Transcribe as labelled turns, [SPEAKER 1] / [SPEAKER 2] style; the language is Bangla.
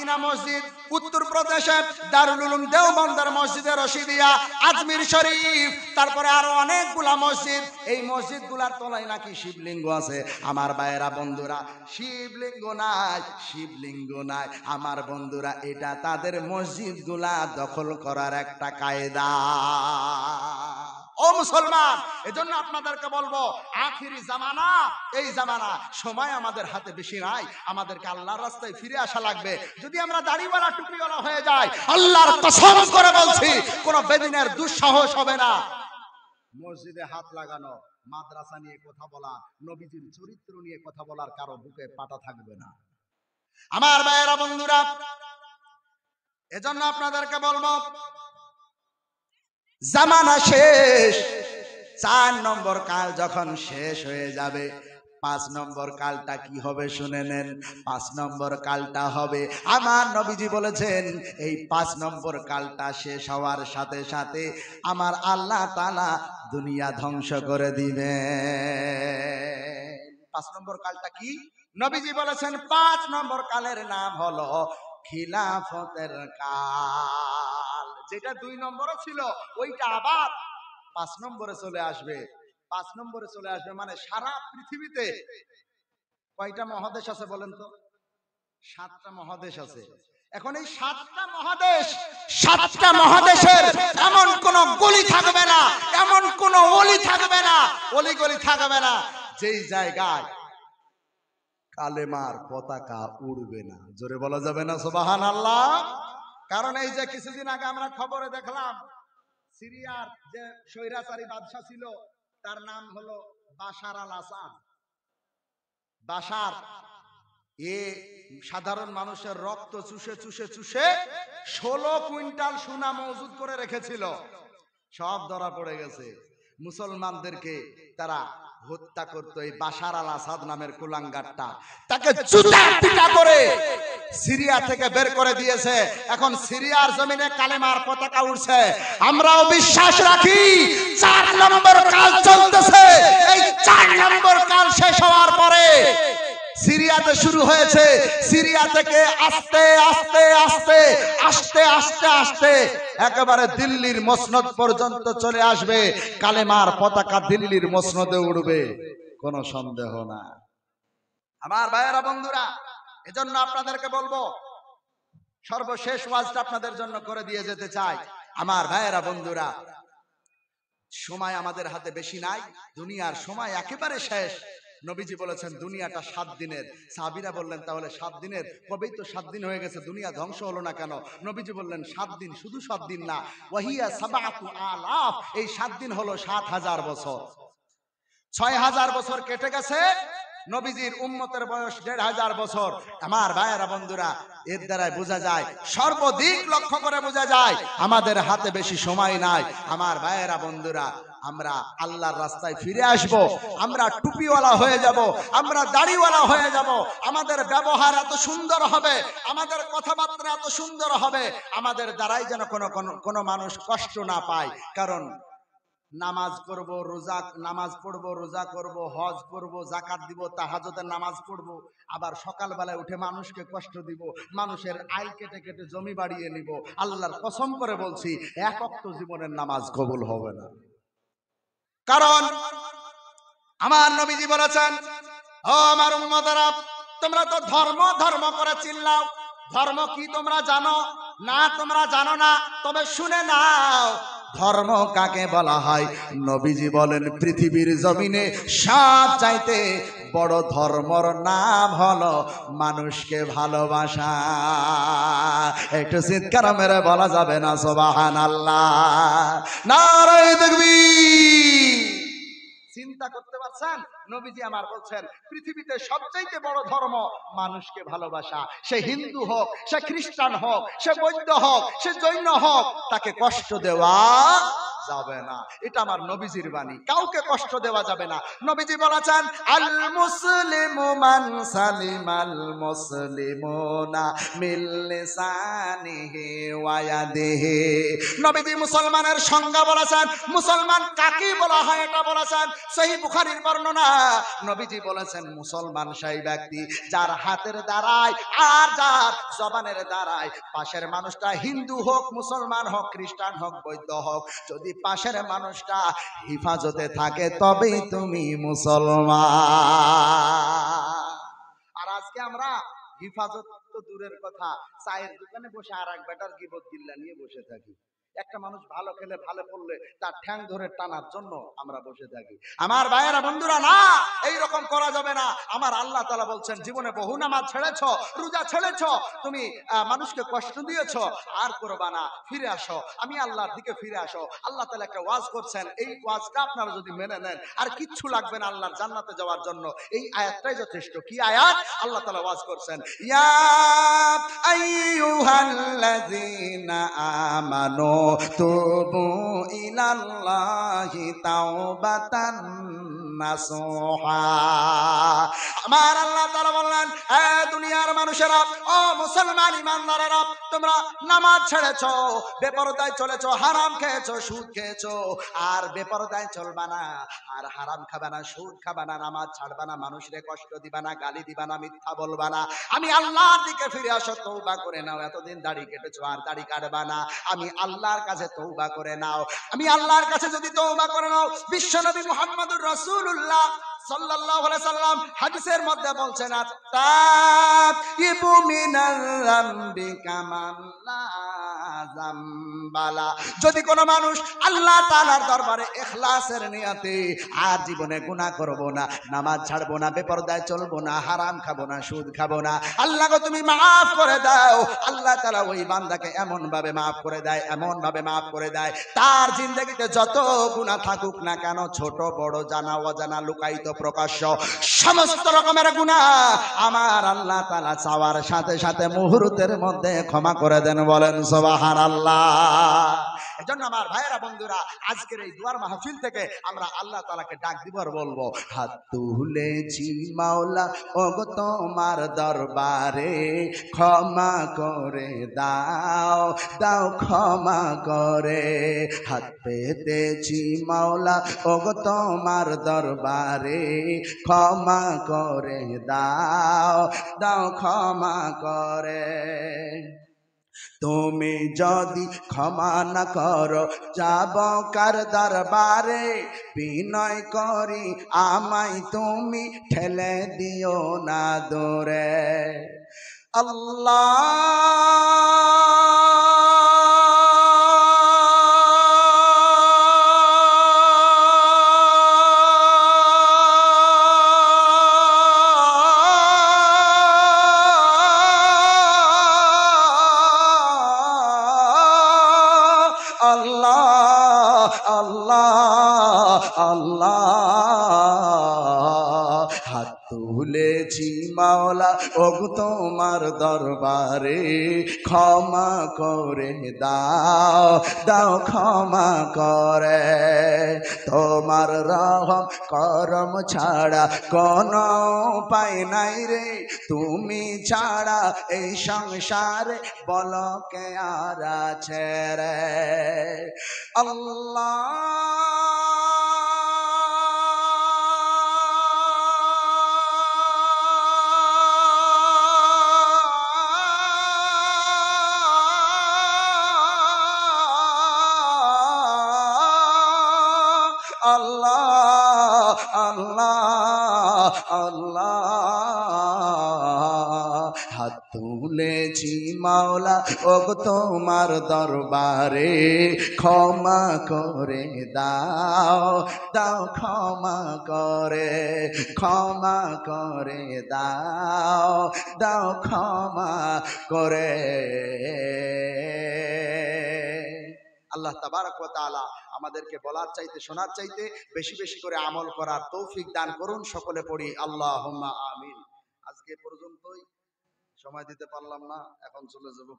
[SPEAKER 1] আমিনা মসজিদ, উত্তরপ্রদেশে দারুল উলুম দেওবন্দের মসজিদে রশিদিয়া, আজমির শরীফ, তারপরে আরো অনেকগুলা মসজিদ। এই মসজিদগুলার তলায় নাকি শিবলিঙ্গ আছে। আমার ভাইয়েরা বন্ধুরা, শিবলিঙ্গ নাই, শিবলিঙ্গ নাই আমার বন্ধুরা, এটা তাদের মসজিদগুলা দখল করার একটা কায়দা। ও মুসলমান, এজন্য আপনাদেরকে বলবো, আখিরি জামানা, এই জামানা, সময় আমাদের হাতে বেশি নাই। আমাদেরকে আল্লাহর রাস্তায় ফিরে আসা লাগবে। যদি আমরা দাড়িওয়ালা টুপিওয়ালা হয়ে যাই, আল্লাহর কসম করে বলছি, কোন বেদিনের দুঃসাহস হবে না। মসজিদে হাত লাগানো, মাদ্রাসা নিয়ে কথা বলা, নবীজির চরিত্র নিয়ে কথা বলার কারো বুকে পাটা থাকবে না। আমার ভাইয়েরা বন্ধুরা, এজন্য আপনাদেরকে বলবো, জামানা শেষ। 4 নম্বর কাল যখন শেষ হয়ে যাবে, 5 নম্বর কালটা কি হবে শুনে নেন। 5 নম্বর কালটা হবে, আমার নবীজি বলেছেন, এই 5 নম্বর কালটা শেষ হওয়ার সাথে সাথে আমার আল্লাহ তাআলা দুনিয়া ধ্বংস করে দিবে। 5 নম্বর কালটা কি? নবীজি বলেছেন 5 নম্বর কালের নাম হলো খিলাফতের কাল। যেটা 2 নম্বরে ছিল, ওইটা আবার 5 নম্বরে চলে আসবে। 5 নম্বরে চলে আসবে মানে সারা পৃথিবীতে কয়টা মহাদেশ আছে বলেন তো? 7টা মহাদেশ আছে। এখন এই 7টা মহাদেশ, 7টা মহাদেশের এমন কোন গলি থাকবে না, এমন কোন অলি থাকবে না, অলি গলি থাকবে না যেই জায়গায় কালেমার পতাকা উড়বে না। জোরে বলা যাবে না সুবহানাল্লাহ? কারণ এই যে কিছুদিন আগে আমরা খবরে দেখলাম, সিরিয়ার যে স্বৈরাচারী বাদশা ছিল, তার নাম হলো বাশার আল আসাদ। বাশার এ সাধারণ মানুষের রক্ত চুষে চুষে চুষে 16 কুইন্টাল সোনা মজুদ করে রেখেছিল। সব ধরা পড়ে গেছে। মুসলমানদেরকে তারা হত্যা করতো। এই বাশার আল আসাদ নামের কুলাঙ্গারটা, তাকে জুতা পিটা করে সিরিয়া থেকে বের করে দিয়েছে। এখন সিরিয়ার জমিনে কালেমার পতাকা উড়ছে। আমরাও বিশ্বাস রাখি 4 নম্বর কাল চলতেছে। এই 4 নম্বর কাল শেষ হওয়ার পরে সিরিয়াতে শুরু হয়েছে। সিরিয়া থেকে আস্তে আস্তে আস্তে আস্তে আস্তে আস্তে একেবারে দিল্লির মসনদ পর্যন্ত চলে আসবে। কালেমার পতাকা দিল্লির মসনদে উড়বে, কোনো সন্দেহ না। আমার ভাইয়েরা বন্ধুরা, এজন্য আপনাদেরকে বলবো, সর্বশেষ ওয়াজটা আপনাদের জন্য করে দিয়ে যেতে চাই। আমার ভাইয়েরা বন্ধুরা, সময় আমাদের হাতে বেশি নাই, দুনিয়ার সময় একেবারে শেষ। নবীজি বলেছেন দুনিয়াটা 7 দিনের। সাহাবীরা বললেন তাহলে 7 দিনের, কবেই তো 7 দিন হয়ে গেছে, দুনিয়া ধ্বংস হলো না কেন? নবীজি বললেন 7 দিন, শুধু 7 দিন না, ওয়াহিয়া সাবাতু আলাফ, এই 7 দিন হলো 7000 বছর। 6000 বছর কেটে গেছে, নবীজির উম্মতের বয়স 1500 বছর। আমার ভাইয়েরা বন্ধুরা, এর দ্বারাই বোঝা যায়, সর্বদিক লক্ষ্য করে বোঝা যায় আমাদের হাতে বেশি সময় নাই। আমার ভাইয়েরা বন্ধুরা, আমরা আল্লাহর রাস্তায় ফিরে আসব, আমরা টুপিওয়ালা হয়ে যাব, আমরা দাড়িওয়ালা হয়ে যাব, আমাদের ব্যবহার এত সুন্দর হবে, আমাদের কথাবার্তা এত সুন্দর হবে, আমাদের দ্বারাই যেন কোনো মানুষ কষ্ট না পায়। কারণ নামাজ করব, নামাজ পড়বো, রোজা করব, হজ করব, যাকাত দিব, তাহাজ্জুদের নামাজ পড়ব, আবার সকালবেলায় উঠে মানুষকে কষ্ট দিব, মানুষের আইল কেটে কেটে জমি বাড়িয়ে নিব। আল্লাহর কসম করে বলছি, এক ওয়াক্ত জীবনের নামাজ কবুল হবে না। কারণ আমার নবীজি বলেছেন, ও আমার উম্মতেরা, তোমরা তো ধর্ম ধর্ম করে চিল্লাও, ধর্ম কি তোমরা জানো না? তোমরা জানো না, তবে শুনে নাও ধর্ম কাকে বলা হয়। নবীজি বলেন পৃথিবীর জমিনে সবচাইতে বড় ধর্মর নাম হলো মানুষকে ভালোবাসা। একটু চিৎকার মেরে বলা যাবে না সুবহানাল্লাহ? নারায়ে তাকবীর। চিন্তা করতে পারছেন? নবীজি আমার বলছেন পৃথিবীতে সবচাইতে বড় ধর্ম মানুষকে ভালোবাসা। সে হিন্দু হোক, সে খ্রিস্টান হোক, সে বৌদ্ধ হোক, সে জৈন হোক, তাকে কষ্ট দেওয়া যাবে না। এটা আমার নবীজির বাণী, কাউকে কষ্ট দেওয়া যাবে না। নবীজি বলেছেন আল মুসলিমু মান সালিমাল মুসলিমুনা মিন লিসানিহি ওয়া ইয়াদিহি। নবীজি মুসলমানের সংজ্ঞা বলেছেন, মুসলমান কাকে বলা হয় এটা বলেছেন। সহিহ বুখারীর বর্ণনা, নবীজি বলেছেন মুসলমান সেই ব্যক্তি যার হাতের দ্বারায় আর যার জবানের দ্বারায় পাশের মানুষটা হিন্দু হোক, মুসলমান হোক, খ্রিস্টান হোক, বৌদ্ধ হোক, যদি পাশের মানুষটা হিফাজতে থাকে তবেই তুমি মুসলমান। আর আজকে আমরা হিফাজত তো দূরের কথা, চায়ের দোকানে বসে আর এক বেটার গিবত গিল্লা নিয়ে বসে থাকি। একটা মানুষ ভালো খেলে ভালো পড়লে তার ঠ্যাং ধরে টানার জন্য আমরা বসে থাকি। আমার ভাইয়েরা বন্ধুরা, না, এইরকম করা যাবে না। আমার আল্লাহ তাআলা বলছেন জীবনে বহু নামাজ ছেড়েছ, রোজা ছেড়েছ, তুমি মানুষকে কষ্ট দিয়েছ, আর করবা না, ফিরে আসো, আমি আল্লাহর দিকে ফিরে আসো। আল্লাহ তাআলা একটা ওয়াজ করছেন, এই ওয়াজটা আপনারা যদি মেনে নেন আর কিচ্ছু লাগবে না আল্লাহর জান্নাতে যাওয়ার জন্য। এই আয়াতটাই যথেষ্ট। কি আয়াত? আল্লাহ তাআলা ওয়াজ করছেন, ইয়া আইয়ুহাল্লাযীনা আমানু তুবু ইলাল্লাহি তাওবাতান নাসুহা। আমার আল্লাহ তাআলা বললেন, এ দুনিয়ার মানুষেরা, ও মুসলমান ইমানদারেরা, তোমরা নামাজ ছেড়েছো, বেপরদায় চলেছো, হারাম খেয়েছো, সুদ খেয়েছো, আর বেপরদায় চলবা না, আর হারাম খাবা না, সুদ খাবা না, নামাজ ছাড়বা না, মানুষরে কষ্ট দিবা না, গালি দিবা না, মিথ্যা বলবা না, আমি আল্লাহর দিকে ফিরে আসো, তওবা করে নাও। এতদিন দাড়ি কেটেছো আর দাড়ি কাটবা না, আমি আল্লাহর কাছে তওবা করে নাও। আমি আল্লাহর কাছে যদি তওবা করে নাও, বিশ্বনবী মুহাম্মদুর রাসূলুল্লাহ সাল্লাল্লাহু আলাইহি সাল্লাম হাদিসের মধ্যে বলছেন, আত-তাইবু মিনাল যামবি কামান লা যামবালা। যদি কোনো মানুষ আল্লাহ তাআলার দরবারে ইখলাসের নিয়তে আর জীবনে গুনাহ করব না, নামাজ ছাড়বো না, বেপরদায় চলবো না, হারাম খাবো না, সুদ খাবো না, আল্লাহ গো তুমি মাফ করে দাও, আল্লাহ তাআলা ওই বান্দাকে এমন ভাবে মাফ করে দেয়, এমন ভাবে মাফ করে দেয়, তার জিন্দেগিতে যত গুনাহ থাকুক না কেন, ছোট বড়, জানা অজানা, লুকায়িত প্রকাশ্য, সমস্ত রকমের গুনাহ আমার আল্লাহ তাআলা চাওয়ার সাথে সাথে মুহূর্তের মধ্যে ক্ষমা করে দেন। বলেন সুবহানাল্লাহ। এজন্য আমার ভাইয়েরা বন্ধুরা, আজকের এই দুয়ার মাহফিল থেকে আমরা আল্লাহ তাআলাকে ডাক দিব আর বলবো, হাত তুলেছি মাওলা ওগো তোমার দরবারে, ক্ষমা করে দাও, দাও ক্ষমা করে। হাত পেতেছি মাওলা ওগো তোমার দরবারে, ক্ষমা করে দাও, দাও ক্ষমা করে। তুমি যদি ক্ষমা না করো, যাব কার দরবারে, বিনয় করি আমায় তুমি ঠেলে দিও না দূরে। আল্লাহ আল্লাহ আল্লাহ, হাত তুলেছি মাওলা ওগো তোমার দরবারে, ক্ষমা করে দাও, দাও ক্ষমা করে। তোমার রহম করম ছাড়া কোনো উপায় নাই রে, তুমি ছাড়া এই সংসারে বলো কে আর আছে রে। আল্লাহ আল্লাহ আল্লাহ আল্লাহ, হাত তুলেছি মাওলা ওগো তোমার দরবারে, ক্ষমা করে দাও, দাও ক্ষমা করে, ক্ষমা করে দাও, দাও ক্ষমা করে। আল্লাহ তাবারক ওয়া তাআলা আমাদেরকে বলার চাইতে শোনার চাইতে বেশি বেশি করে আমল করার তৌফিক দান করুন। সকলে পড়ি আল্লাহুম্মা আমিন। আজকে পর্যন্তই, সময় দিতে পারলাম না, এখন চলে যাব।